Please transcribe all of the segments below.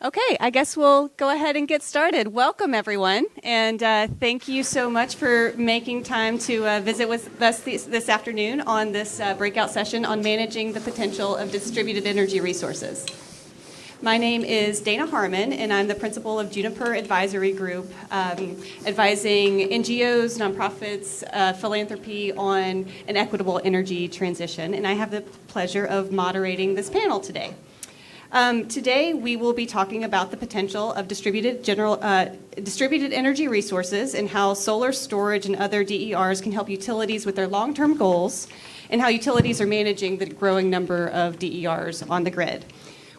Okay, I guess we'll go ahead and get started. Welcome, everyone, and thank you so much for making time to visit with us this afternoon on this breakout session on managing the potential of distributed energy resources. My name is Dana Harmon, and I'm the principal of Juniper Advisory Group, advising NGOs, nonprofits, philanthropy on an equitable energy transition, and I have the pleasure of moderating this panel today. Today, we will be talking about the potential of distributed energy resources and how solar storage and other DERs can help utilities with their long-term goals and how utilities are managing the growing number of DERs on the grid.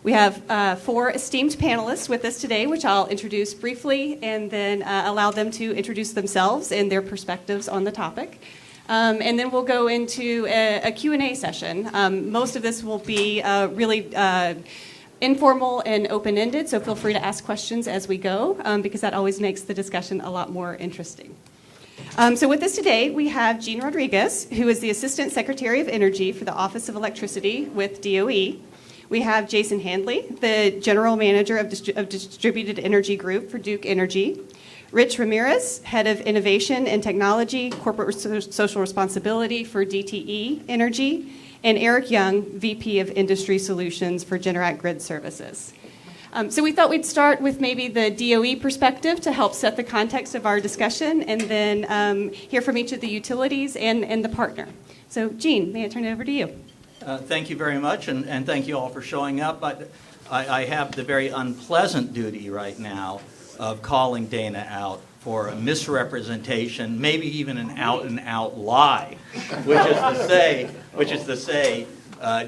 We have 4 esteemed panelists with us today, which I'll introduce briefly and then allow them to introduce themselves and their perspectives on the topic. And then we'll go into a Q&A session. Most of this will be really informal and open-ended, so feel free to ask questions as we go, because that always makes the discussion a lot more interesting. So with us today, we have Jean Rodrigues, who is the Assistant Secretary of Energy for the Office of Electricity with DOE. We have Jason Handley, the General Manager of Distributed Energy Group for Duke Energy. Rich Ramirez, Head of Innovation and Technology, Corporate Social Responsibility for DTE Energy. And Eric Young, VP of Industry Solutions for Generac Grid Services. So we thought we'd start with maybe the DOE perspective to help set the context of our discussion, and then hear from each of the utilities and the partner. So Jean, may I turn it over to you? Thank you very much, and thank you all for showing up. I have the very unpleasant duty right now of calling Dana out for a misrepresentation, maybe even an out-and-out lie, which is to say,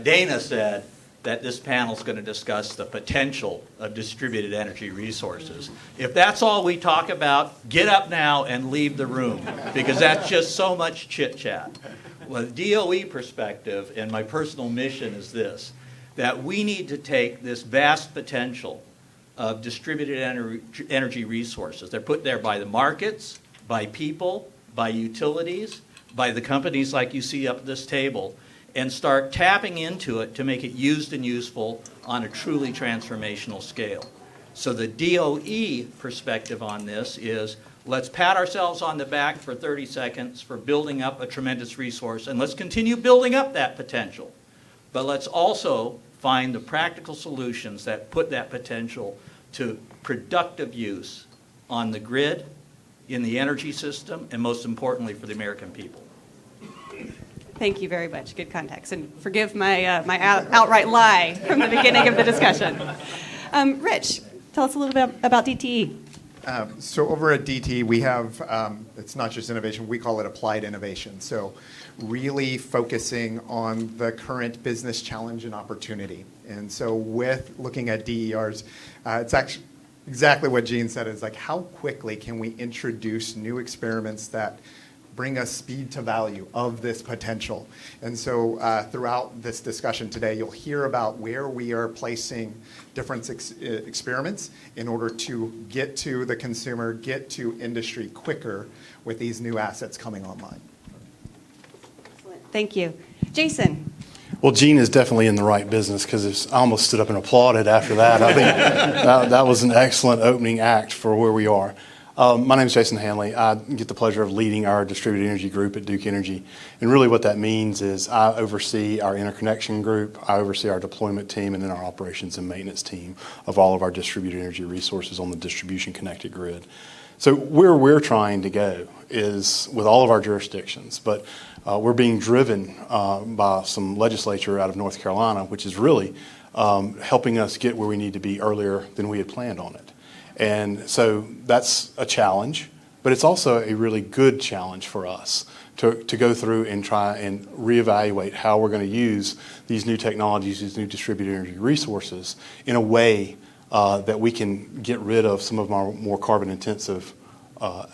Dana said that this panel is going to discuss the potential of distributed energy resources. If that's all we talk about, get up now and leave the room, because that's just so much chit-chat. Well, the DOE perspective, and my personal mission is this, that we need to take this vast potential of distributed energy resources. They're put there by the markets, by people, by utilities, by the companies like you see up at this table, and start tapping into it to make it used and useful on a truly transformational scale. So the DOE perspective on this is, let's pat ourselves on the back for 30 seconds for building up a tremendous resource, and let's continue building up that potential. But let's also find the practical solutions that put that potential to productive use on the grid, in the energy system, and most importantly for the American people. Thank you very much. Good context. And forgive my outright lie from the beginning of the discussion. Rich, tell us a little bit about DTE. So over at DTE, we have, it's not just innovation, we call it applied innovation. So really focusing on the current business challenge and opportunity. And so with looking at DERs, it's actually exactly what Jean said, is like, how quickly can we introduce new experiments that bring us speed to value of this potential? And so throughout this discussion today, you'll hear about where we are placing different experiments in order to get to the consumer, get to industry quicker with these new assets coming online. Excellent. Thank you. Jason. Well, Jean is definitely in the right business, because I almost stood up and applauded after that. I think that was an excellent opening act for where we are. My name is Jason Handley. I get the pleasure of leading our distributed energy group at Duke Energy. And really what that means is I oversee our interconnection group, I oversee our deployment team, and then our operations and maintenance team of all of our distributed energy resources on the distribution connected grid. So where we're trying to go is with all of our jurisdictions, but we're being driven by some legislature out of North Carolina, which is really helping us get where we need to be earlier than we had planned on it. And so that's a challenge, but it's also a really good challenge for us to go through and try and reevaluate how we're going to use these new technologies, these new distributed energy resources in a way that we can get rid of some of our more carbon-intensive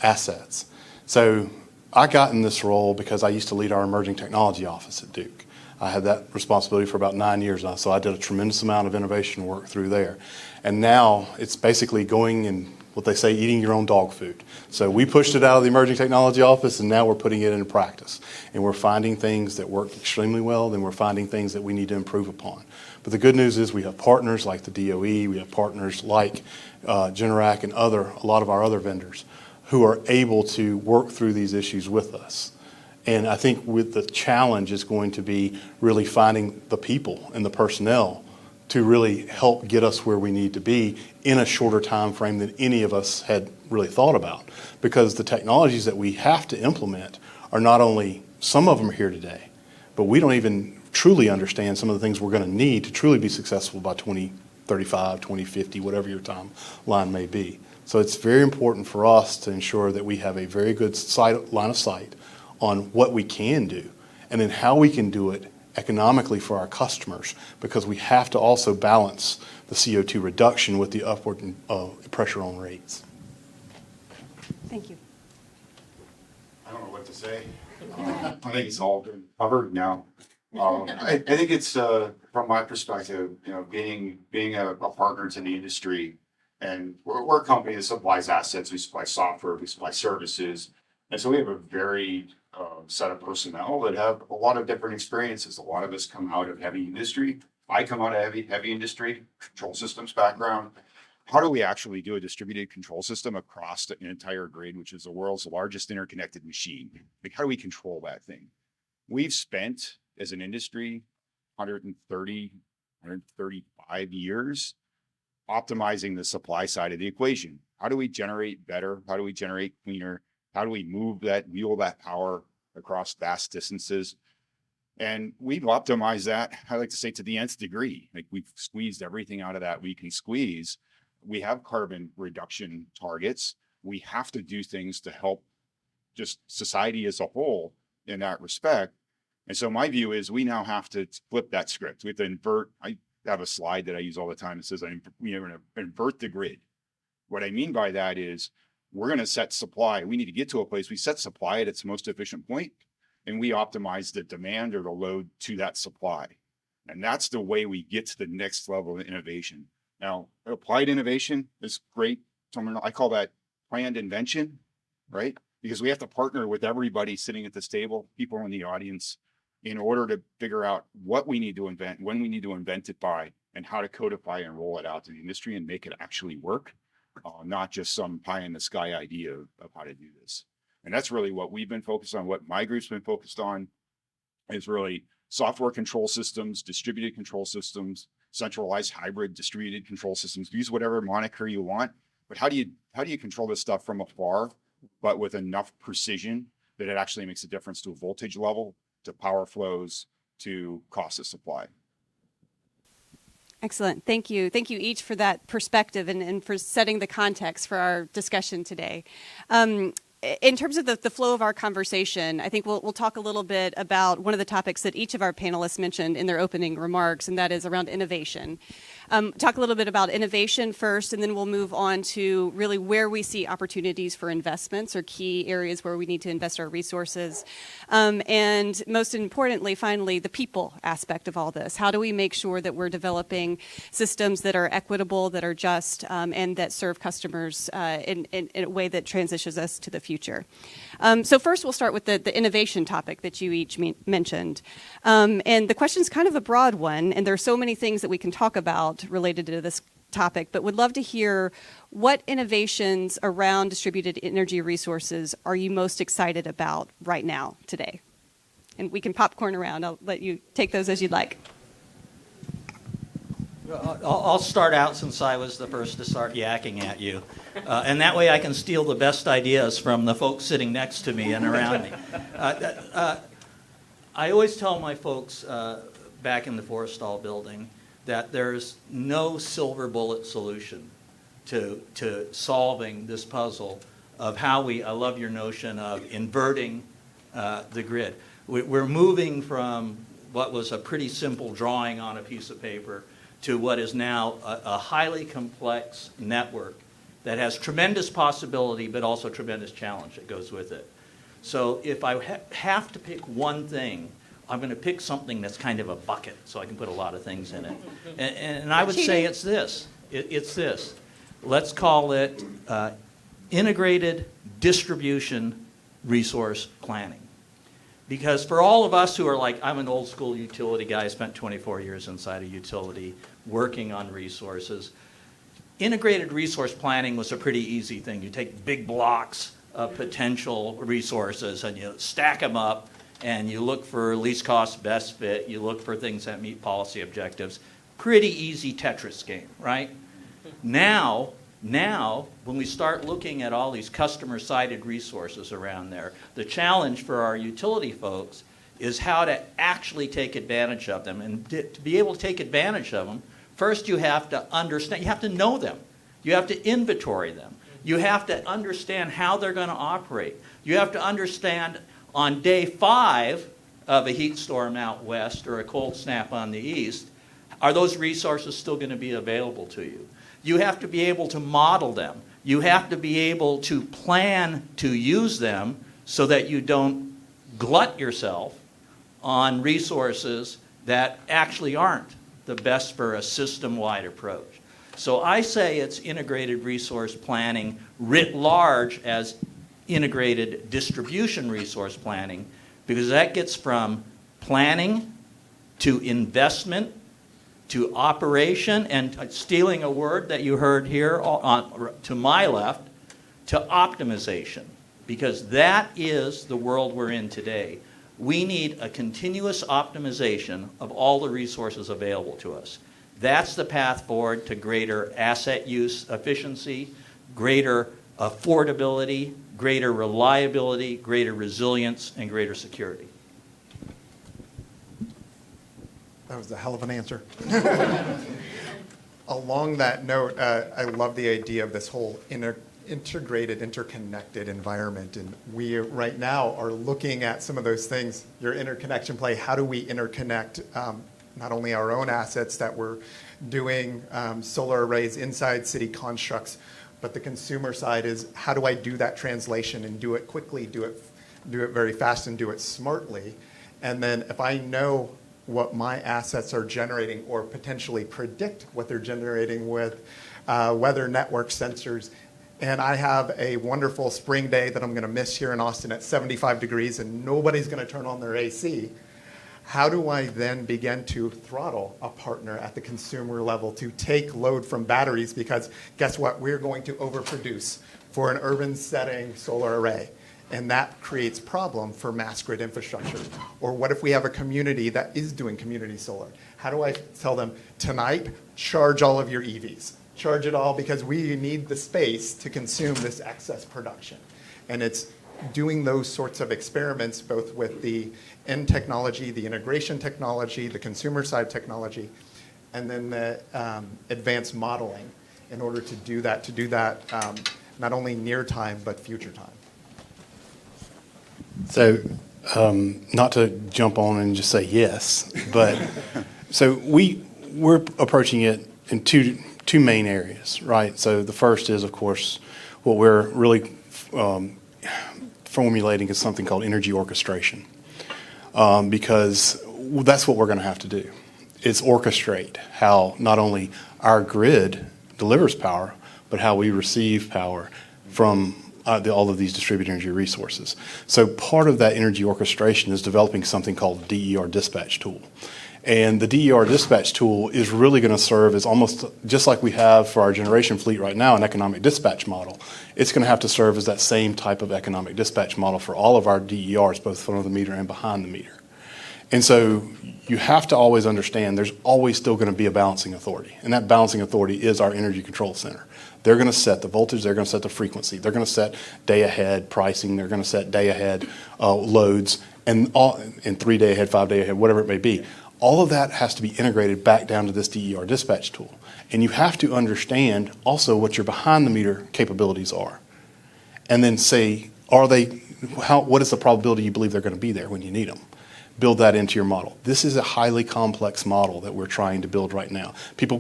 assets. So I got in this role because I used to lead our emerging technology office at Duke. I had that responsibility for about 9 years now, so I did a tremendous amount of innovation work through there. And now it's basically going and what they say, eating your own dog food. So we pushed it out of the emerging technology office, and now we're putting it into practice. And we're finding things that work extremely well, then we're finding things that we need to improve upon. But the good news is we have partners like the DOE, we have partners like Generac and a lot of our other vendors who are able to work through these issues with us. And I think with the challenge is going to be really finding the people and the personnel to really help get us where we need to be in a shorter time frame than any of us had really thought about. Because the technologies that we have to implement are not only, some of them are here today, but we don't even truly understand some of the things we're going to need to truly be successful by 2035, 2050, whatever your timeline may be. So it's very important for us to ensure that we have a very good line of sight on what we can do and then how we can do it economically for our customers, because we have to also balance the CO2 reduction with the upward pressure on rates. Thank you. I don't know what to say. I think it's all been covered now. I think it's from my perspective, being a partner to the industry, and we're a company that supplies assets, we supply software, we supply services, and so we have a varied set of personnel that have a lot of different experiences. A lot of us come out of heavy industry. I come out of heavy industry, control systems background. How do we actually do a distributed control system across an entire grid, which is the world's largest interconnected machine? Like, how do we control that thing? We've spent, as an industry, 135 years optimizing the supply side of the equation. How do we generate better? How do we generate cleaner? How do we move wheel that power across vast distances? And we've optimized that, I like to say, to the nth degree. Like, we've squeezed everything out of that we can squeeze. We have carbon reduction targets. We have to do things to help just society as a whole in that respect. And so my view is we now have to flip that script. We have to invert. I have a slide that I use all the time that says, we're going to invert the grid. What I mean by that is we're going to set supply. We need to get to a place we set supply at its most efficient point, and we optimize the demand or the load to that supply. And that's the way we get to the next level of innovation. Now, applied innovation is great. I call that planned invention, right? Because we have to partner with everybody sitting at this table, people in the audience, in order to figure out what we need to invent, when we need to invent it by, and how to codify and roll it out to the industry and make it actually work. Not just some pie in the sky idea of how to do this. And that's really what we've been focused on. What my group's been focused on is really software control systems, distributed control systems, centralized hybrid distributed control systems. Use whatever moniker you want, but how do you control this stuff from afar, but with enough precision that it actually makes a difference to a voltage level, to power flows, to cost of supply? Excellent. Thank you. Thank you each for that perspective and for setting the context for our discussion today. In terms of the flow of our conversation, I think we'll talk a little bit about one of the topics that each of our panelists mentioned in their opening remarks, and that is around innovation. Talk a little bit about innovation first, and then we'll move on to really where we see opportunities for investments or key areas where we need to invest our resources. And most importantly, finally, the people aspect of all this. How do we make sure that we're developing systems that are equitable, that are just, and that serve customers in a way that transitions us to the future? So first, we'll start with the innovation topic that you each mentioned. And the question's kind of a broad one, and there are so many things that we can talk about related to this topic, but would love to hear what innovations around distributed energy resources are you most excited about right now, today? And we can popcorn around. I'll let you take those as you'd like. I'll start out since I was the first to start yakking at you. And that way I can steal the best ideas from the folks sitting next to me and around me. I always tell my folks back in the Forrestal building that there's no silver bullet solution to solving this puzzle of how I love your notion of inverting the grid. We're moving from what was a pretty simple drawing on a piece of paper to what is now a highly complex network that has tremendous possibility but also tremendous challenge that goes with it. So if I have to pick one thing, I'm going to pick something that's kind of a bucket so I can put a lot of things in it. And I would say it's this. It's this. Let's call it integrated distribution resource planning. Because for all of us who are like, I'm an old school utility guy, I spent 24 years inside a utility working on resources. Integrated resource planning was a pretty easy thing. You take big blocks of potential resources and you stack them up and you look for least cost, best fit. You look for things that meet policy objectives. Pretty easy Tetris game, right? Now, when we start looking at all these customer-sided resources around there, the challenge for our utility folks is how to actually take advantage of them. And to be able to take advantage of them, first you have to understand, you have to know them. You have to inventory them. You have to understand how they're going to operate. You have to understand on day 5 of a heat storm out west or a cold snap on the east, are those resources still going to be available to you? You have to be able to model them. You have to be able to plan to use them so that you don't glut yourself on resources that actually aren't the best for a system-wide approach. So I say it's integrated resource planning writ large as integrated distribution resource planning, because that gets from planning to investment to operation, and stealing a word that you heard here to my left, to optimization, because that is the world we're in today. We need a continuous optimization of all the resources available to us. That's the path forward to greater asset use efficiency, greater affordability, greater reliability, greater resilience, and greater security. That was a hell of an answer. Along that note, I love the idea of this whole integrated, interconnected environment. And we right now are looking at some of those things, your interconnection play. How do we interconnect not only our own assets that we're doing solar arrays inside city constructs, but the consumer side is how do I do that translation and do it quickly, do it very fast and do it smartly. And then if I know what my assets are generating or potentially predict what they're generating with weather network sensors. And I have a wonderful spring day that I'm going to miss here in Austin at 75 degrees and nobody's going to turn on their AC. How do I then begin to throttle a partner at the consumer level to take load from batteries? Because guess what? We're going to overproduce for an urban setting solar array. And that creates problem for mass grid infrastructure. Or what if we have a community that is doing community solar? How do I tell them, tonight, charge all of your EVs. Charge it all because we need the space to consume this excess production. And it's doing those sorts of experiments, both with the end technology, the integration technology, the consumer side technology, and then the advanced modeling in order to do that not only near time, but future time. So, not to jump on and just say yes, but so we're approaching it in two main areas, right? So the first is, of course, what we're really formulating is something called energy orchestration, because that's what we're going to have to do. It's orchestrate how not only our grid delivers power, but how we receive power from all of these distributed energy resources. So part of that energy orchestration is developing something called the DER dispatch tool. And the DER dispatch tool is really going to serve as almost just like we have for our generation fleet right now, an economic dispatch model. It's going to have to serve as that same type of economic dispatch model for all of our DERs, both front of the meter and behind the meter. And so you have to always understand there's always still going to be a balancing authority. And that balancing authority is our energy control center. They're going to set the voltage, they're going to set the frequency, they're going to set day ahead pricing, they're going to set day ahead loads, and 3 day ahead, 5 day ahead, whatever it may be. All of that has to be integrated back down to this DER dispatch tool. And you have to understand also what your behind the meter capabilities are. And then say, what is the probability you believe they're going to be there when you need them? Build that into your model. This is a highly complex model that we're trying to build right now. People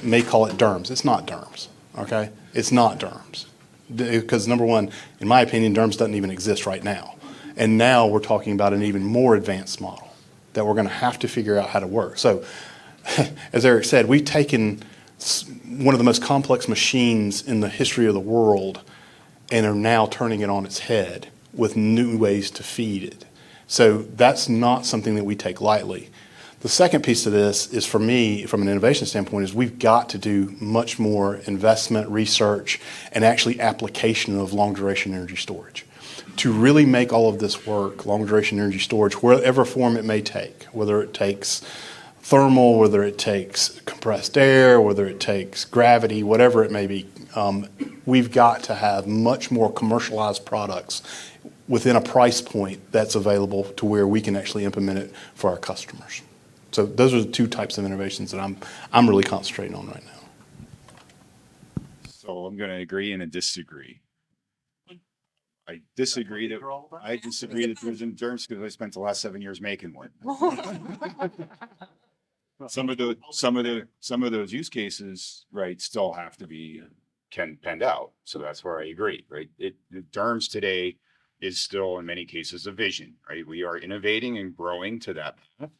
may call it DERMS. It's not DERMS, okay? It's not DERMS. Because number one, in my opinion, DERMS doesn't even exist right now. And now we're talking about an even more advanced model that we're going to have to figure out how to work. So, as Eric said, we've taken one of the most complex machines in the history of the world and are now turning it on its head with new ways to feed it. So that's not something that we take lightly. The second piece of this is, for me, from an innovation standpoint, is we've got to do much more investment, research, and actually application of long-duration energy storage. To really make all of this work, long-duration energy storage, whatever form it may take, whether it takes thermal, whether it takes compressed air, whether it takes gravity, whatever it may be, we've got to have much more commercialized products within a price point that's available to where we can actually implement it for our customers. So those are the two types of innovations that I'm really concentrating on right now. So I'm going to agree and disagree. I disagree that there's in terms because I spent the last 7 years making one. Some of those use cases, right, still have to be penned out. So that's where I agree, right? The DERMS today is still in many cases a vision, right? We are innovating and growing to that path.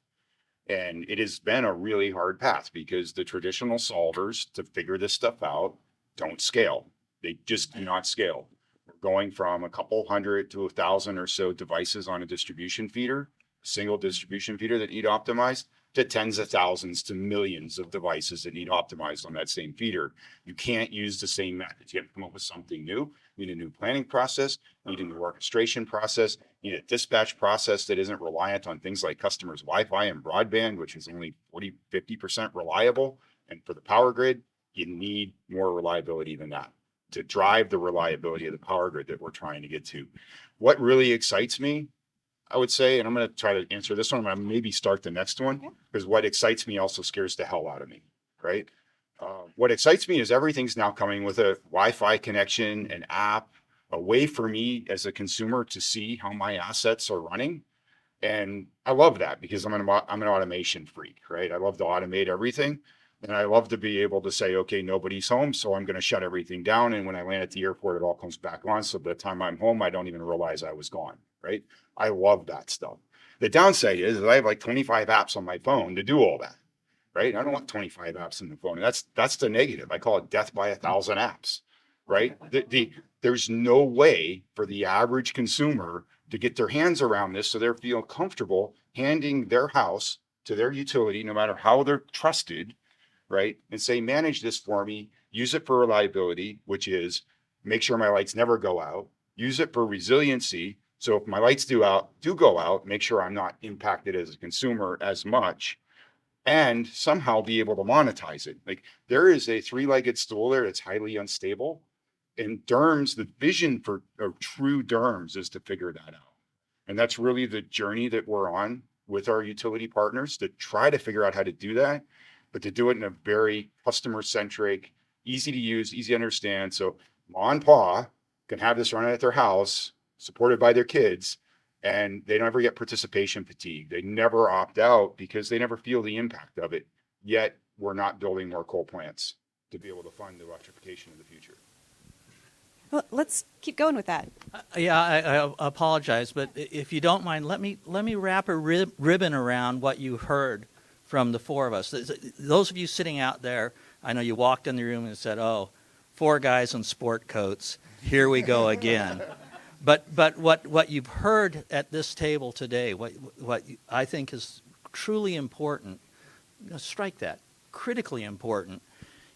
And it has been a really hard path because the traditional solvers to figure this stuff out don't scale. They just do not scale. We're going from a couple hundred to 1,000 or so devices on a distribution feeder, a single distribution feeder that need optimized, to tens of thousands to millions of devices that need optimized on that same feeder. You can't use the same methods. You have to come up with something new. You need a new planning process, you need a new orchestration process, you need a dispatch process that isn't reliant on things like customers' Wi-Fi and broadband, which is only 40, 50% reliable. And for the power grid, you need more reliability than that to drive the reliability of the power grid that we're trying to get to. What really excites me, I would say, and I'm going to try to answer this one, but I'll maybe start the next one, because what excites me also scares the hell out of me, right? What excites me is everything's now coming with a Wi-Fi connection, an app, a way for me as a consumer to see how my assets are running. And I love that because I'm an automation freak, right? I love to automate everything. And I love to be able to say, okay, nobody's home, so I'm going to shut everything down. And when I land at the airport, it all comes back on. So by the time I'm home, I don't even realize I was gone, right? I love that stuff. The downside is that I have like 25 apps on my phone to do all that, right? I don't want 25 apps in the phone. And that's the negative. I call it death by 1,000 apps, right? There's no way for the average consumer to get their hands around this so they're feeling comfortable handing their house to their utility, no matter how they're trusted, right? And say, manage this for me, use it for reliability, which is make sure my lights never go out, use it for resiliency. So if my lights do go out, make sure I'm not impacted as a consumer as much, and somehow be able to monetize it. Like there is a three-legged stool there that's highly unstable. And DERMS, the vision for a true DERMS is to figure that out. And that's really the journey that we're on with our utility partners to try to figure out how to do that, but to do it in a very customer-centric, easy to use, easy to understand. So mom and pa can have this running at their house, supported by their kids, and they never get participation fatigue. They never opt out because they never feel the impact of it. Yet we're not building more coal plants to be able to fund the electrification of the future. Well, let's keep going with that. Yeah, I apologize, but if you don't mind, let me wrap a ribbon around what you heard from the four of us. Those of you sitting out there, I know you walked in the room and said, "Oh, four guys in sport coats. Here we go again." But what you've heard at this table today, what I think is truly important, strike that, critically important,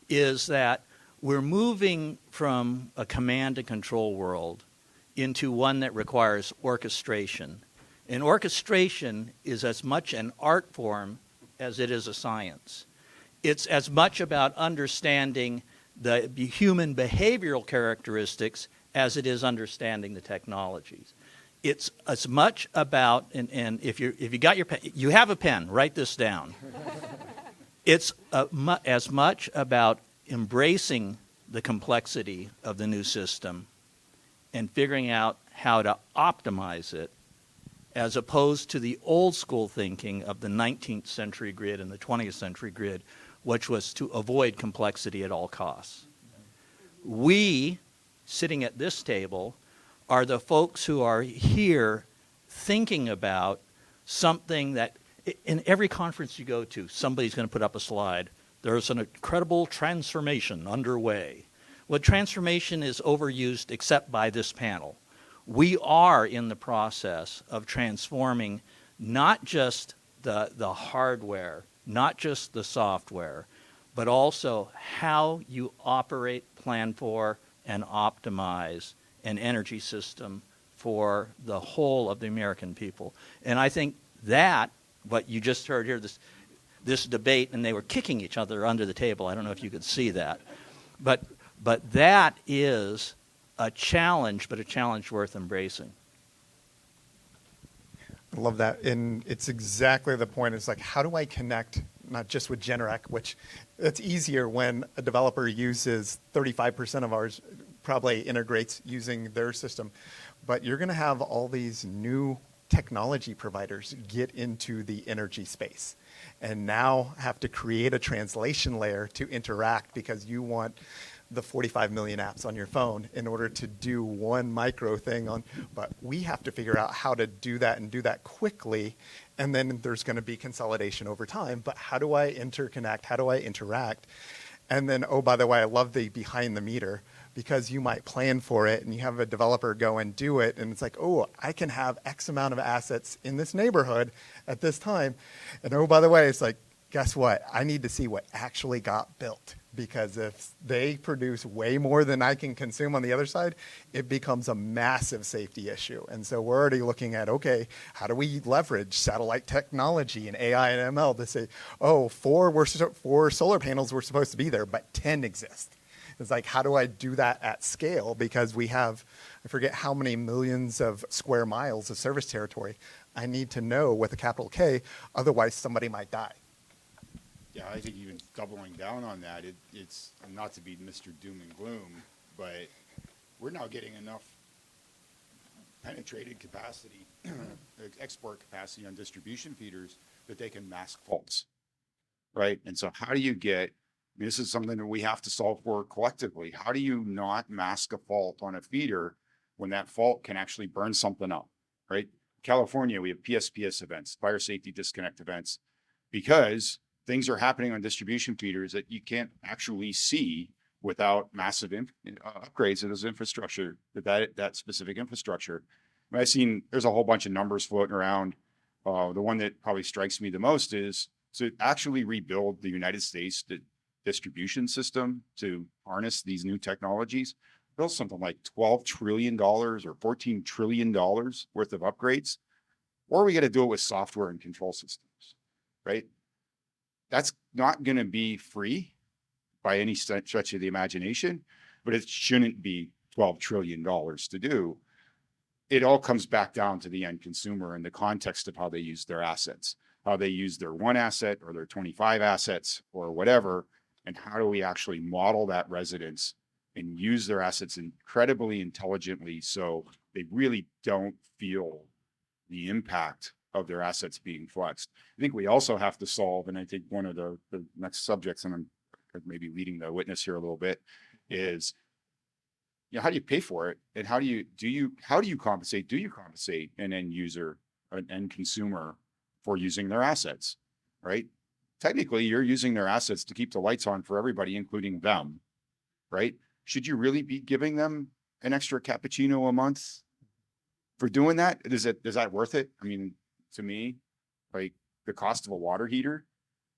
is that we're moving from a command and control world into one that requires orchestration. And orchestration is as much an art form as it is a science. It's as much about understanding the human behavioral characteristics as it is understanding the technologies. It's as much about, and if you got your pen, you have a pen, write this down. It's as much about embracing the complexity of the new system and figuring out how to optimize it, as opposed to the old school thinking of the 19th century grid and the 20th century grid, which was to avoid complexity at all costs. We, sitting at this table, are the folks who are here thinking about something that, in every conference you go to, somebody's going to put up a slide. There's an incredible transformation underway. Well, transformation is overused except by this panel. we are in the process of transforming not just the hardware, not just the software, but also how you operate, plan for, and optimize an energy system for the whole of the American people. And I think that, what you just heard here, this debate, and they were kicking each other under the table. I don't know if you could see that. But that is a challenge, but a challenge worth embracing. I love that. And it's exactly the point. It's like, how do I connect, not just with Generac, which it's easier when a developer uses 35% of ours, probably integrates using their system. But you're going to have all these new technology providers get into the energy space and now have to create a translation layer to interact because you want the 45 million apps on your phone in order to do one micro thing on, but we have to figure out how to do that and do that quickly. And then there's going to be consolidation over time. But how do I interconnect? How do I interact? And then, oh, by the way, I love the behind the meter, because you might plan for it and you have a developer go and do it. And it's like, oh, I can have X amount of assets in this neighborhood at this time. And oh, by the way, it's like, guess what? I need to see what actually got built, because if they produce way more than I can consume on the other side, it becomes a massive safety issue. And so we're already looking at, okay, how do we leverage satellite technology and AI and ML to say, oh, four solar panels were supposed to be there, but 10 exist. It's like, how do I do that at scale? Because we have, I forget how many millions of square miles of service territory. I need to know with a capital K, otherwise somebody might die. Yeah, I think even doubling down on that, it's not to be Mr. Doom and Gloom, but we're now getting enough penetrated capacity, export capacity on distribution feeders that they can mask faults, right? And so how do you get, I mean, this is something that we have to solve for collectively. How do you not mask a fault on a feeder when that fault can actually burn something up, right? California, we have PSPS events, fire safety disconnect events, because things are happening on distribution feeders that you can't actually see without massive upgrades to those infrastructure, that specific infrastructure. I mean, I've seen there's a whole bunch of numbers floating around. The one that probably strikes me the most is to actually rebuild the United States distribution system to harness these new technologies. Build something like $12 trillion or $14 trillion worth of upgrades, or we got to do it with software and control systems, right? That's not going to be free by any stretch of the imagination, but it shouldn't be $12 trillion to do. It all comes back down to the end consumer and the context of how they use their assets, how they use their one asset or their 25 assets or whatever, and how do we actually model that residence and use their assets incredibly intelligently so they really don't feel the impact of their assets being flexed. I think we also have to solve, and I think one of the next subjects, and I'm maybe leading the witness here a little bit, is, you know, how do you pay for it, and how do you compensate an end user, an end consumer, for using their assets, right? Technically, you're using their assets to keep the lights on for everybody, including them, right? Should you really be giving them an extra cappuccino a month for doing that? Is that worth it? I mean, to me, like the cost of a water heater,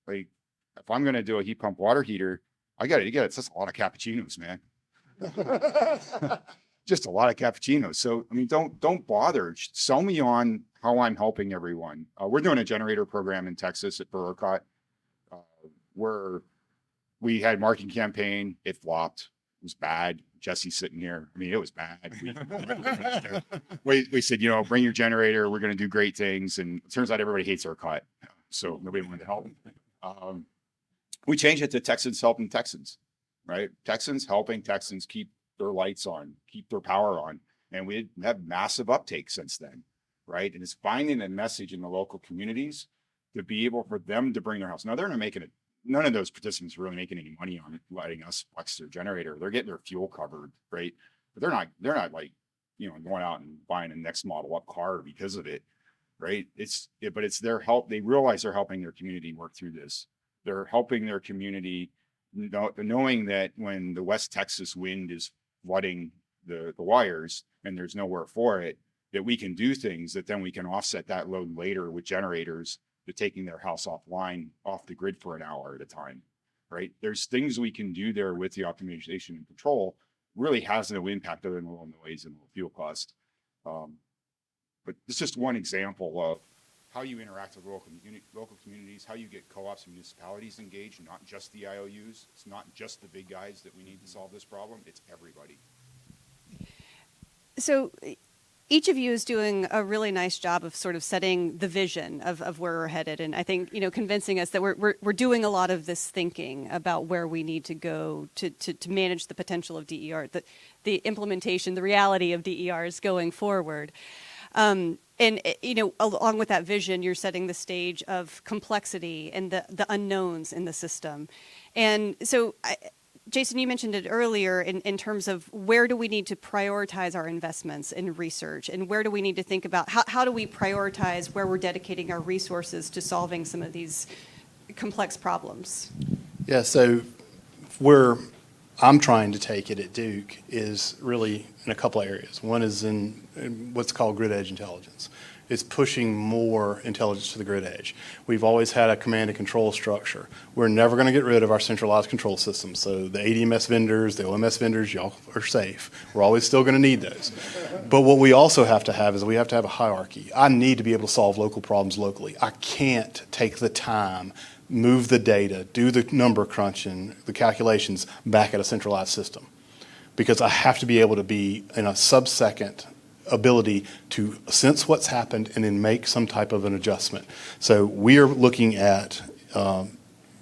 like if I'm going to do a heat pump water heater, I got to get it. It's just a lot of cappuccinos, man. Just a lot of cappuccinos. So, I mean, don't bother. Sell me on how I'm helping everyone. We're doing a generator program in Texas at ERCOT, where we had marketing campaign. It flopped. It was bad. Jesse's sitting here. I mean, it was bad. We said, you know, bring your generator. We're going to do great things. And it turns out everybody hates ERCOT. So nobody wanted to help. We changed it to Texans helping Texans, right? Texans helping Texans keep their lights on, keep their power on. And we have massive uptake since then, right? And it's finding a message in the local communities to be able for them to bring their house. Now, they're not making it. None of those participants are really making any money on it, letting us flex their generator. They're getting their fuel covered, right? But they're not like, you know, going out and buying a next model up car because of it, right? But it's their help. They realize they're helping their community work through this. They're helping their community, knowing that when the West Texas wind is flooding the wires and there's nowhere for it, that we can do things that then we can offset that load later with generators to taking their house offline, off the grid for an hour at a time, right? There's things we can do there with the optimization and control. Really has no impact other than low noise and low fuel cost. But it's just one example of how you interact with local communities, how you get co-ops and municipalities engaged, not just the IOUs. It's not just the big guys that we need to solve this problem. It's everybody. So each of you is doing a really nice job of sort of setting the vision of where we're headed. And I think, convincing us that we're doing a lot of this thinking about where we need to go to manage the potential of DER, the implementation, the reality of DERs going forward. And along with that vision, you're setting the stage of complexity and the unknowns in the system. And so, Jason, you mentioned it earlier in terms of where do we need to prioritize our investments in research, and where do we need to think about how do we prioritize where we're dedicating our resources to solving some of these complex problems? Yeah, so where I'm trying to take it at Duke is really in a couple of areas. One is in what's called grid edge intelligence. It's pushing more intelligence to the grid edge. We've always had a command and control structure. We're never going to get rid of our centralized control system. So the ADMS vendors, the OMS vendors, y'all are safe. We're always still going to need those. But what we also have to have is we have to have a hierarchy. I need to be able to solve local problems locally. I can't take the time, move the data, do the number crunching, the calculations back at a centralized system, because I have to be able to be in a sub-second ability to sense what's happened and then make some type of an adjustment. So we are looking at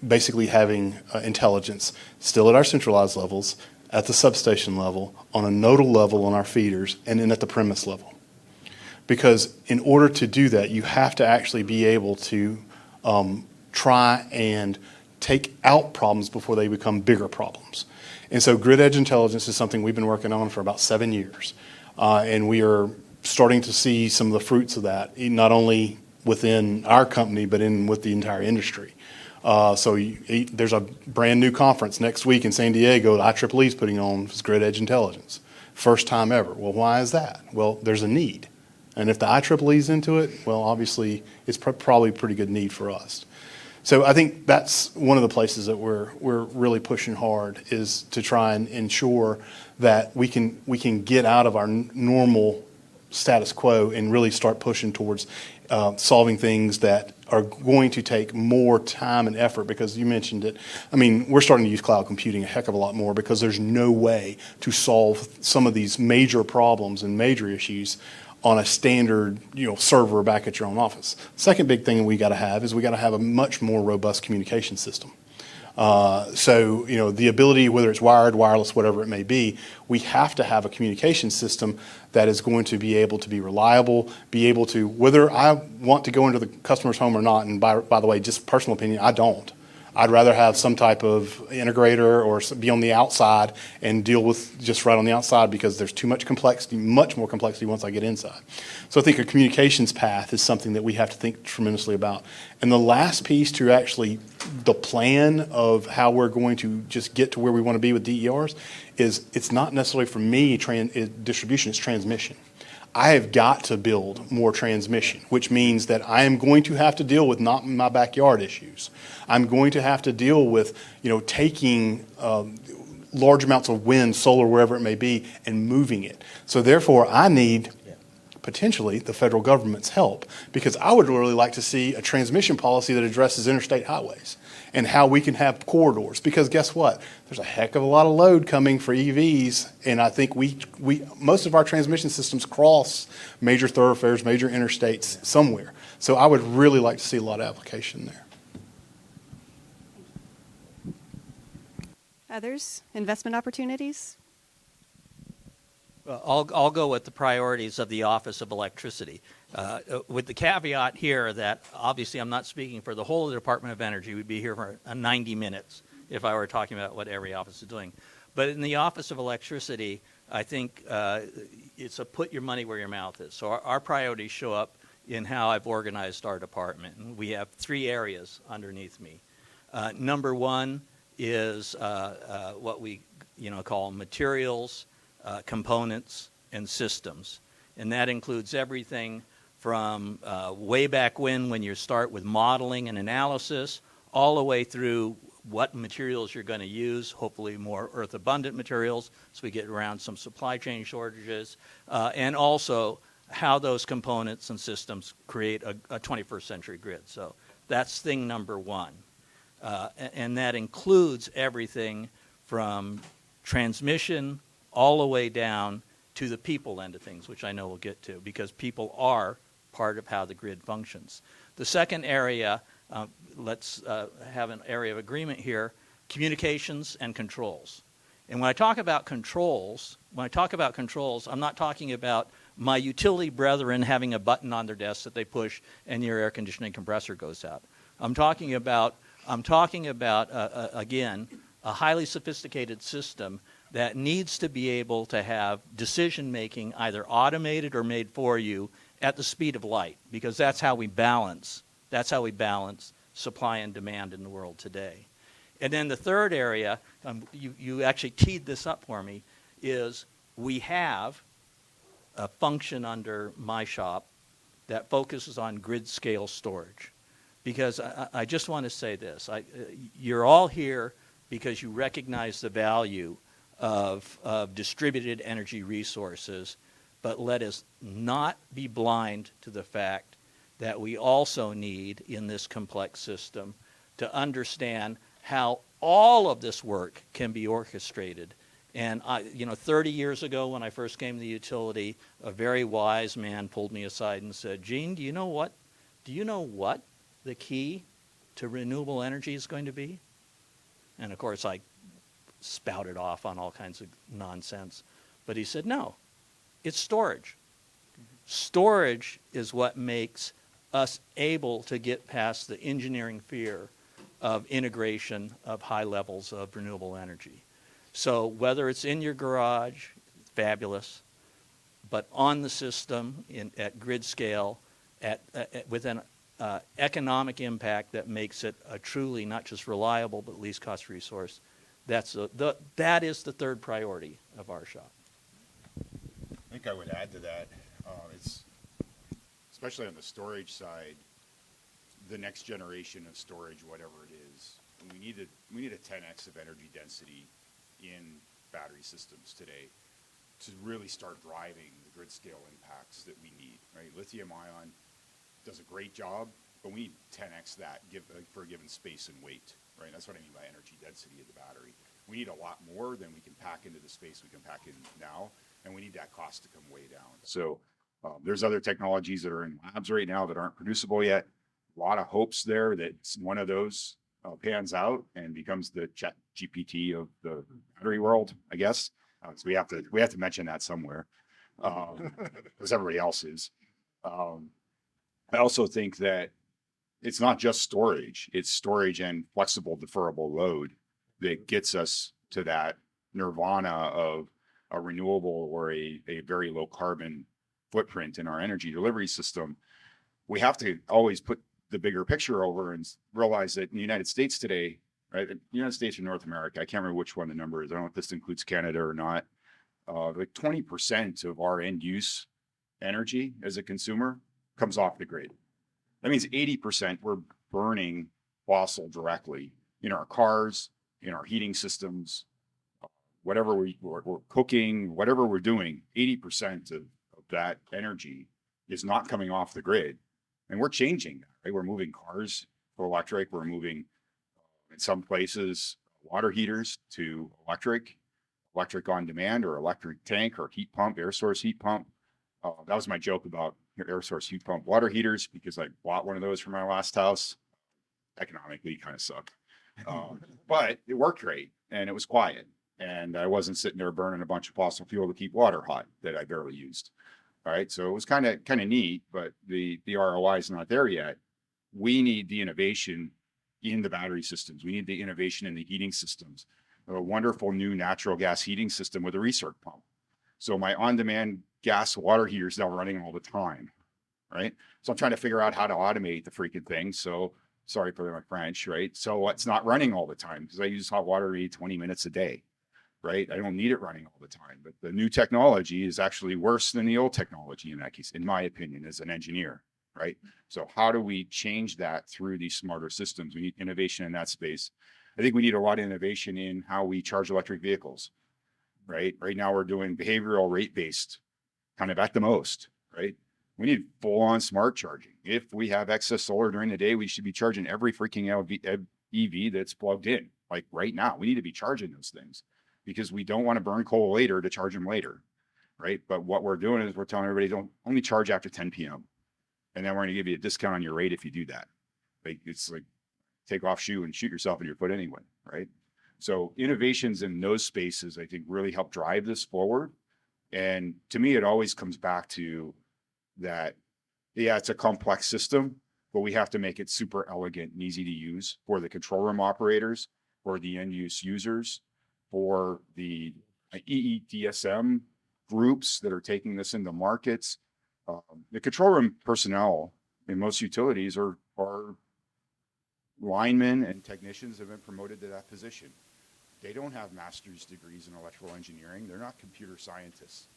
basically having intelligence still at our centralized levels, at the substation level, on a nodal level on our feeders, and then at the premise level. Because in order to do that, you have to actually be able to try and take out problems before they become bigger problems. And so grid edge intelligence is something we've been working on for about 7 years. And we are starting to see some of the fruits of that, not only within our company, but with the entire industry. There's a brand new conference next week in San Diego that IEEE is putting on, is Grid Edge Intelligence. First time ever. Well, why is that? Well, there's a need. And if the IEEE is into it, well, obviously, it's probably a pretty good need for us. So I think that's one of the places that we're really pushing hard, is to try and ensure that we can get out of our normal status quo and really start pushing towards solving things that are going to take more time and effort, because you mentioned it. I mean, we're starting to use cloud computing a heck of a lot more, because there's no way to solve some of these major problems and major issues on a standard, server back at your own office. Second big thing we got to have is we got to have a much more robust communication system. The ability, whether it's wired, wireless, whatever it may be, we have to have a communication system that is going to be able to be reliable, be able to, whether I want to go into the customer's home or not, and by the way, just personal opinion, I don't. I'd rather have some type of integrator or be on the outside and deal with just right on the outside, because there's too much complexity, much more complexity once I get inside. So I think a communications path is something that we have to think tremendously about. And the last piece to actually the plan of how we're going to just get to where we want to be with DERs is, it's not necessarily for me distribution, it's transmission. I have got to build more transmission, which means that I am going to have to deal with not in my backyard issues. I'm going to have to deal with, taking large amounts of wind, solar, wherever it may be, and moving it. So therefore, I need potentially the federal government's help, because I would really like to see a transmission policy that addresses interstate highways and how we can have corridors. Because guess what? There's a heck of a lot of load coming for EVs, and I think we most of our transmission systems cross major thoroughfares, major interstates somewhere. So I would really like to see a lot of application there. Others? Investment opportunities? Well, I'll go with the priorities of the Office of Electricity, with the caveat here that obviously I'm not speaking for the whole of the Department of Energy. We'd be here for 90 minutes if I were talking about what every office is doing. But in the Office of Electricity, I think it's a put your money where your mouth is. So our priorities show up in how I've organized our department. And we have 3 areas underneath me. Number one is what we call materials, components and systems. And that includes everything from way back when you start with modeling and analysis, all the way through what materials you're going to use, hopefully more earth-abundant materials, so we get around some supply chain shortages, and also how those components and systems create a 21st century grid. So that's thing number one. And that includes everything from transmission all the way down to the people end of things, which I know we'll get to, because people are part of how the grid functions. The second area, let's have an area of agreement here, communications and controls. And when I talk about controls, I'm not talking about my utility brethren having a button on their desk that they push and your air conditioning compressor goes out. I'm talking about again, a highly sophisticated system that needs to be able to have decision making either automated or made for you at the speed of light, because that's how we balance supply and demand in the world today. And then the third area, you actually teed this up for me, is we have a function under my shop that focuses on grid scale storage. Because I just want to say this, you're all here because you recognize the value of distributed energy resources, but let us not be blind to the fact that we also need in this complex system to understand how all of this work can be orchestrated. And 30 years ago when I first came to the utility, a very wise man pulled me aside and said, "Gene, do you know what the key to renewable energy is going to be?" And of course I spouted off on all kinds of nonsense. But he said, "No, it's storage. Storage is what makes us able to get past the engineering fear of integration of high levels of renewable energy." So whether it's in your garage, fabulous, but on the system at grid scale, with an economic impact that makes it a truly not just reliable but least cost resource, that is the third priority of our shop. I think I would add to that, it's especially on the storage side, the next generation of storage, whatever it is, we need a 10x of energy density in battery systems today to really start driving the grid scale impacts that we need, right? Lithium ion does a great job, but we need 10x that for a given space and weight, right? That's what I mean by energy density of the battery. We need a lot more than we can pack into the space we can pack in now, and we need that cost to come way down. So there's other technologies that are in labs right now that aren't producible yet. A lot of hopes there that one of those pans out and becomes the Chat GPT of the battery world, I guess. So we have to mention that somewhere, because everybody else is. I also think that it's not just storage; it's storage and flexible, deferrable load that gets us to that nirvana of a renewable or a very low carbon footprint in our energy delivery system. We have to always put the bigger picture over and realize that in the United States today, right, the United States or North America, I can't remember which one the number is. I don't know if this includes Canada or not. Like 20% of our end use energy as a consumer comes off the grid. That means 80% we're burning fossil directly in our cars, in our heating systems, whatever we're cooking, whatever we're doing, 80% of that energy is not coming off the grid. And we're changing that, right? We're moving cars to electric. We're moving, in some places, water heaters to electric on demand, or electric tank or heat pump, air source heat pump. That was my joke about your air source heat pump water heaters, because I bought one of those for my last house. Economically, kind of sucked. But it worked great, and it was quiet. And I wasn't sitting there burning a bunch of fossil fuel to keep water hot that I barely used. All right, so it was kind of neat, but the ROI is not there yet. We need the innovation in the battery systems. We need the innovation in the heating systems. A wonderful new natural gas heating system with a recirc pump. So my on-demand gas water heater is now running all the time, right? So I'm trying to figure out how to automate the freaking thing. So sorry for my French, right? So it's not running all the time because I use hot water maybe 20 minutes a day. right? I don't need it running all the time, but the new technology is actually worse than the old technology in that case, in my opinion, as an engineer, right? So how do we change that through these smarter systems? We need innovation in that space. I think we need a lot of innovation in how we charge electric vehicles, right? Right now we're doing behavioral rate-based kind of at the most, right? We need full-on smart charging. If we have excess solar during the day, we should be charging every freaking EV that's plugged in. Like right now, we need to be charging those things because we don't want to burn coal later to charge them later, right? But what we're doing is we're telling everybody don't only charge after 10 p.m. And then we're going to give you a discount on your rate if you do that. Like it's like take off shoe and shoot yourself in your foot anyway, right? So innovations in those spaces, I think, really help drive this forward. And to me, it always comes back to that, yeah, it's a complex system, but we have to make it super elegant and easy to use for the control room operators, for the end use users, for the EETSM groups that are taking this into markets. The control room personnel in most utilities are linemen and technicians have been promoted to that position. They don't have master's degrees in electrical engineering. They're not computer scientists,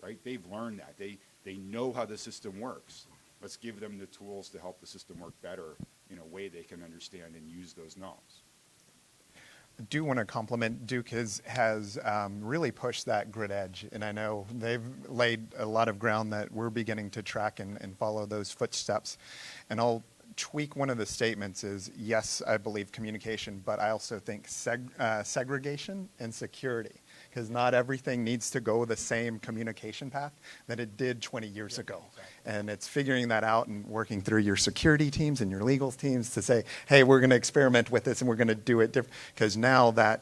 right? They've learned that. They know how the system works. Let's give them the tools to help the system work better in a way they can understand and use those knobs. I do want to compliment Duke has really pushed that grid edge, and I know they've laid a lot of ground that we're beginning to track and follow those footsteps. And I'll tweak one of the statements is, yes, I believe communication, but I also think segregation and security, because not everything needs to go the same communication path that it did 20 years ago. And it's figuring that out and working through your security teams and your legal teams to say, hey, we're going to experiment with this and we're going to do it different. Because now that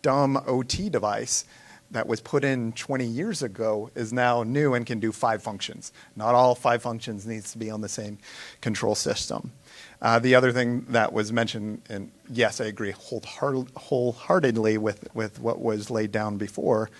dumb OT device that was put in 20 years ago is now new and can do 5 functions. Not all 5 functions needs to be on the same control system. The other thing that was mentioned, and yes, I agree wholeheartedly with what was laid down before,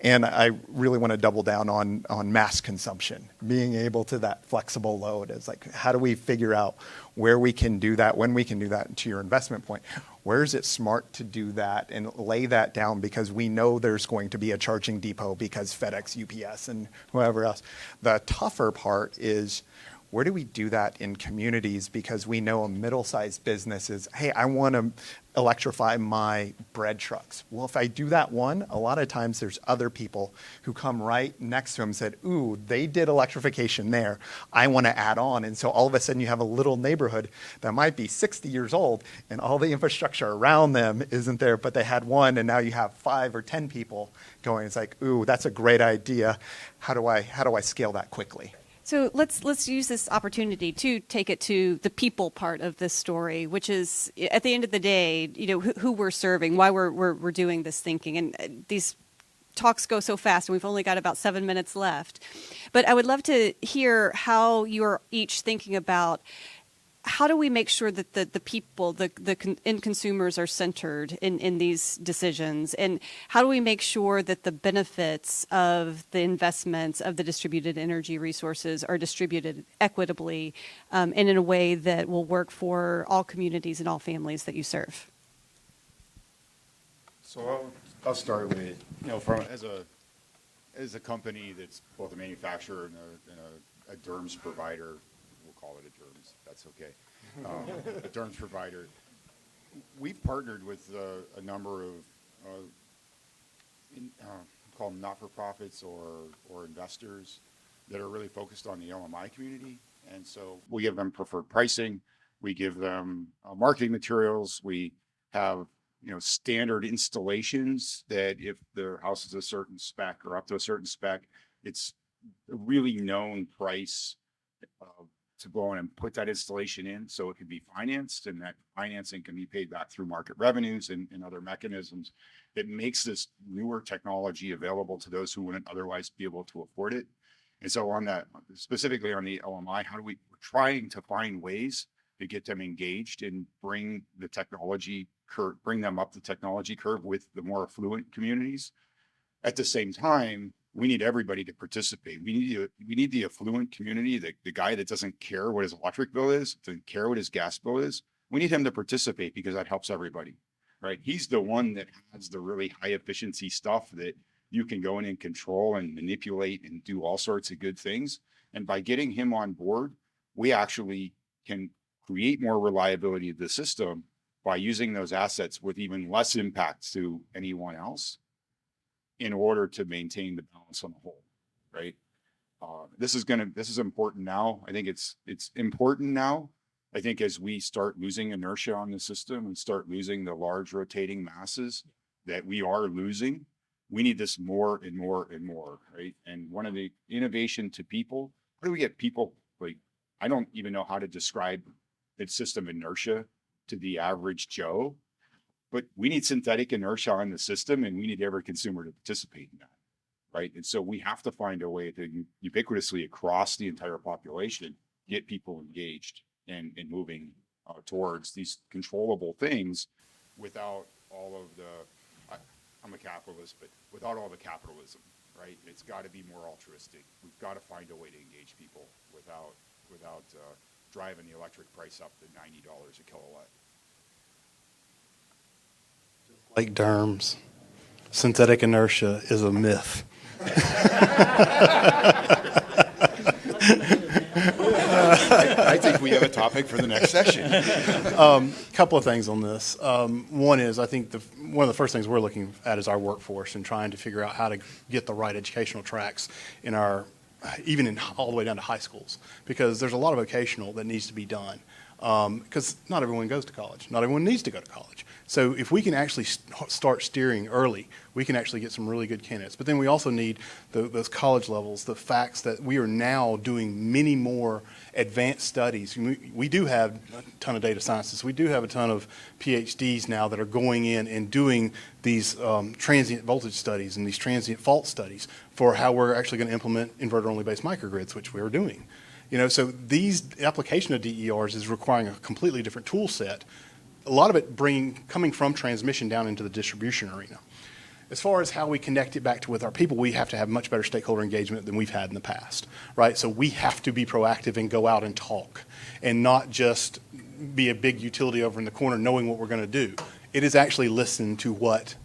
and I really want to double down on mass consumption, being able to that flexible load. Is like, how do we figure out where we can do that, when we can do that, and to your investment point, where is it smart to do that and lay that down because we know there's going to be a charging depot because FedEx, UPS, and whoever else. The tougher part is, where do we do that in communities? Because we know a middle-sized business is, hey, I want to electrify my bread trucks. Well, if I do that one, a lot of times there's other people who come right next to them and said, ooh, they did electrification there. I want to add on. And so all of a sudden you have a little neighborhood that might be 60 years old and all the infrastructure around them isn't there, but they had one and now you have 5 or 10 people going. It's like, ooh, that's a great idea. How do I scale that quickly? So let's use this opportunity to take it to the people part of this story, which is at the end of the day, you know, who we're serving, why we're doing this thinking, and these talks go so fast, and we've only got about 7 minutes left. But I would love to hear how you're each thinking about how do we make sure that the people, the end consumers are centered in these decisions? And how do we make sure that the benefits of the investments of the distributed energy resources are distributed equitably and in a way that will work for all communities and all families that you serve? So I'll start with, you know, from as a company that's both a manufacturer and a DERMS provider. Call it a DERMS, that's okay. A DERMS provider. We've partnered with a number of call them not-for-profits or investors that are really focused on the LMI community. And so we give them preferred pricing. We give them marketing materials. We have, you know, standard installations that if their house is a certain spec or up to a certain spec, it's a really known price to go in and put that installation in so it can be financed, and that financing can be paid back through market revenues and other mechanisms that makes this newer technology available to those who wouldn't otherwise be able to afford it. And so on that, specifically on the LMI, we're trying to find ways to get them engaged and bring the technology curve, bring them up the technology curve with the more affluent communities. At the same time, we need everybody to participate. We need the affluent community, the guy that doesn't care what his electric bill is, doesn't care what his gas bill is. We need him to participate because that helps everybody. right? He's the one that has the really high efficiency stuff that you can go in and control and manipulate and do all sorts of good things. And by getting him on board, we actually can create more reliability of the system by using those assets with even less impact to anyone else in order to maintain the balance on the whole, right? This is important now. I think it's important now. I think as we start losing inertia on the system and start losing the large rotating masses that we are losing, we need this more and more and more, right? And one of the innovation to people, how do we get people, like, I don't even know how to describe the system inertia to the average Joe, but we need synthetic inertia on the system, and we need every consumer to participate in that, right? And so we have to find a way to ubiquitously across the entire population, get people engaged and moving towards these controllable things without all of the, I'm a capitalist, but without all the capitalism, right? It's got to be more altruistic. We've got to find a way to engage people without driving the electric price up to $90 a kilowatt. Like Derms, synthetic inertia is a myth. I think we have a topic for the next session. Couple of things on this. One is, I think one of the first things we're looking at is our workforce and trying to figure out how to get the right educational tracks in our, even in all the way down to high schools, because there's a lot of vocational that needs to be done. Because not everyone goes to college. Not everyone needs to go to college. So if we can actually start steering early, we can actually get some really good candidates. But then we also need those college levels, the facts that we are now doing many more advanced studies. We do have a ton of data scientists. We do have a ton of PhDs now that are going in and doing these transient voltage studies and these transient fault studies for how we're actually going to implement inverter-only based microgrids, which we're doing. So these application of DERs is requiring a completely different tool set. A lot of it coming from transmission down into the distribution arena. As far as how we connect it back to with our people, we have to have much better stakeholder engagement than we've had in the past, right? So we have to be proactive and go out and talk and not just be a big utility over in the corner knowing what we're going to do. It is actually listen to what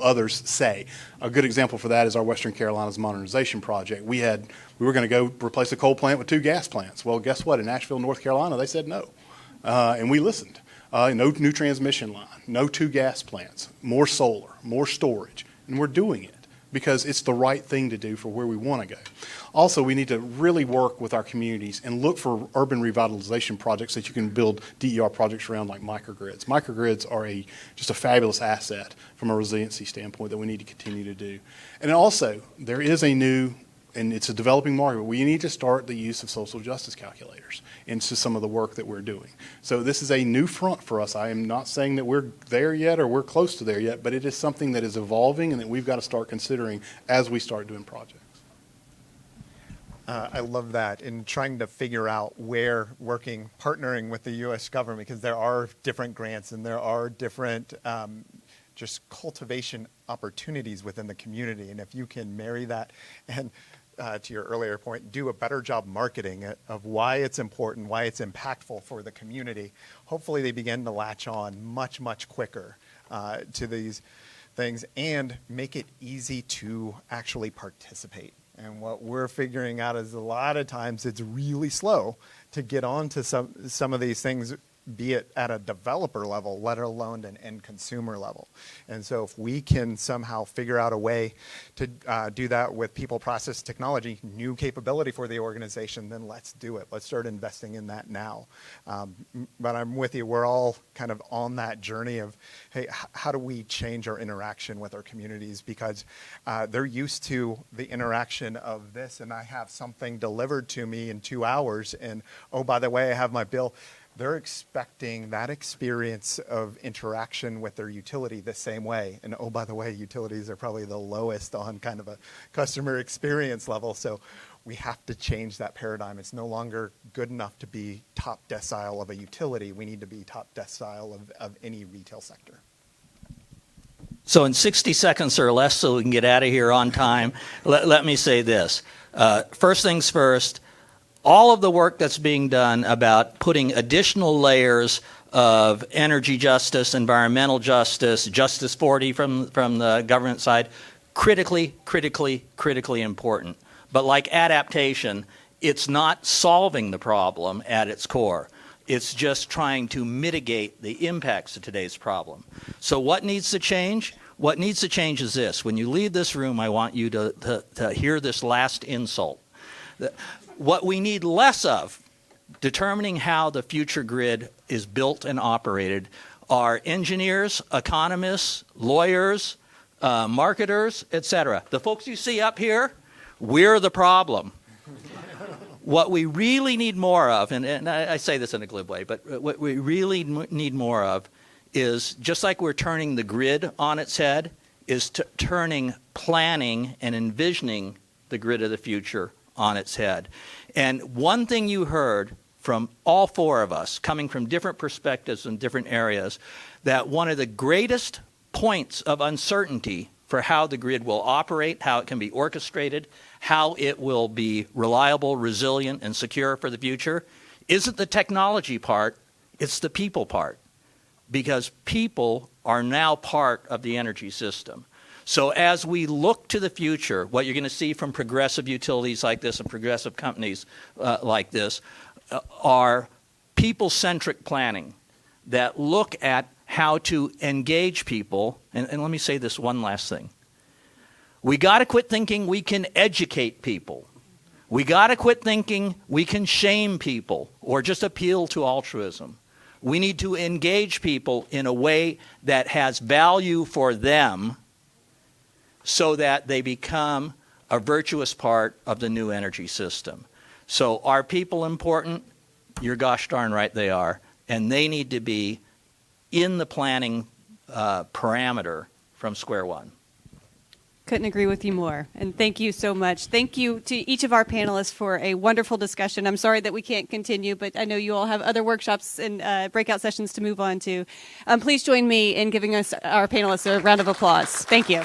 others say. A good example for that is our Western Carolinas modernization project. We were going to go replace a coal plant with 2 gas plants. Well, guess what? In Asheville, North Carolina, they said no. And we listened. No new transmission line, no 2 gas plants, more solar, more storage. And we're doing it because it's the right thing to do for where we want to go. Also, we need to really work with our communities and look for urban revitalization projects that you can build DER projects around, like microgrids. Microgrids are just a fabulous asset from a resiliency standpoint that we need to continue to do. And also, there is and it's a developing market, but we need to start the use of social justice calculators into some of the work that we're doing. So this is a new front for us. I am not saying that we're there yet or we're close to there yet, but it is something that is evolving and that we've got to start considering as we start doing projects. I love that, in trying to figure out where partnering with the U.S. government, because there are different grants and there are different just cultivation opportunities within the community. And if you can marry that and to your earlier point, do a better job marketing it of why it's important, why it's impactful for the community, hopefully they begin to latch on much, much quicker to these things and make it easy to actually participate. And what we're figuring out is a lot of times it's really slow to get onto some of these things, be it at a developer level, let alone an end consumer level. And so if we can somehow figure out a way to do that with people, process, technology, new capability for the organization, then let's do it. Let's start investing in that now. But I'm with you. We're all kind of on that journey of, hey, how do we change our interaction with our communities? Because they're used to the interaction of this, and I have something delivered to me in 2 hours, and oh, by the way, I have my bill. They're expecting that experience of interaction with their utility the same way. And oh, by the way, utilities are probably the lowest on kind of a customer experience level. So we have to change that paradigm. It's no longer good enough to be top decile of a utility. We need to be top decile of any retail sector. So in 60 seconds or less, so we can get out of here on time, let me say this. First things first, all of the work that's being done about putting additional layers of energy justice, environmental justice, Justice 40 from the government side, critically important. But like adaptation, it's not solving the problem at its core. It's just trying to mitigate the impacts of today's problem. So what needs to change? What needs to change is this. When you leave this room, I want you to hear this last insult. What we need less of, determining how the future grid is built and operated, are engineers, economists, lawyers, marketers, etc. The folks you see up here, we're the problem. What we really need more of, and I say this in a glib way, but what we really need more of is, just like we're turning the grid on its head, is turning planning and envisioning the grid of the future on its head. And one thing you heard from all four of us, coming from different perspectives in different areas, that one of the greatest points of uncertainty for how the grid will operate, how it can be orchestrated, how it will be reliable, resilient, and secure for the future, isn't the technology part, it's the people part. Because people are now part of the energy system. So as we look to the future, what you're going to see from progressive utilities like this and progressive companies like this are people-centric planning that look at how to engage people. And let me say this one last thing. We got to quit thinking we can educate people. We got to quit thinking we can shame people or just appeal to altruism. We need to engage people in a way that has value for them so that they become a virtuous part of the new energy system. So are people important? You're gosh darn right they are. And they need to be in the planning parameter from square one. Couldn't agree with you more. And thank you so much. Thank you to each of our panelists for a wonderful discussion. I'm sorry that we can't continue, but I know you all have other workshops and breakout sessions to move on to. Please join me in giving us our panelists a round of applause. Thank you.